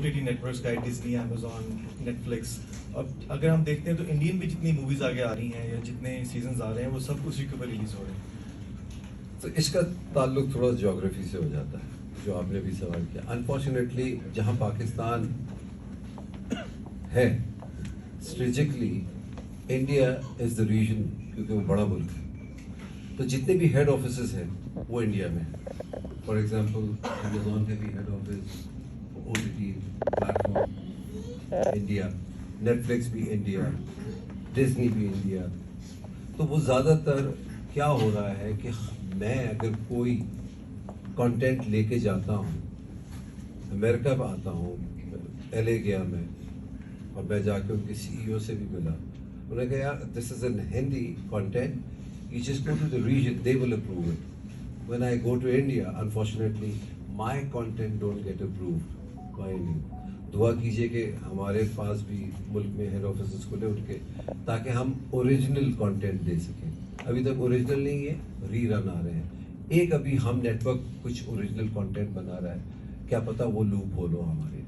OTT networks کا Disney, Amazon, net flicks. اب اگر ہم دیکھتے ہیں تو انڈین بھی جتنی موویز آگے آ رہی ہیں یا جتنے سیزنز آ رہے ہیں وہ سب اسی کے اوپر ریلیز ہو رہے ہیں. تو اس کا تعلق تھوڑا جیوگرافی سے ہو جاتا ہے, جو آپ نے بھی سوال کیا. انفارچونیٹلی جہاں پاکستان ہے strategically, India is the region, کیونکہ وہ بڑا ملک ہے, تو جتنے بھی ہیڈ آفیسز ہیں وہ انڈیا میں ہیں. فار ایگزامپل امیزون کے بھی head office, OTT platform India, Netflix بھی انڈیا, ڈزنی بھی انڈیا. تو وہ زیادہ تر کیا ہو رہا ہے کہ میں اگر کوئی کانٹینٹ لے کے جاتا ہوں, امریکہ میں آتا ہوں, LA گیا میں, اور میں جا کے ان کے CEO سے بھی ملا, انہوں نے کہا یار this is an Hindi content, you just go to the region, they will approve it. When I go to India, unfortunately, my content don't get approved by India. دعا کیجئے کہ ہمارے پاس بھی ملک میں ہیڈ آفیسز کھلے اٹھ کے, تاکہ ہم اوریجنل کانٹینٹ دے سکیں. ابھی تک اوریجنل نہیں ہے, ری رن آ رہے ہیں. ایک ابھی ہم نیٹ ورک کچھ اوریجنل کانٹینٹ بنا رہا ہے, کیا پتہ وہ لوپ ہولو ہمارے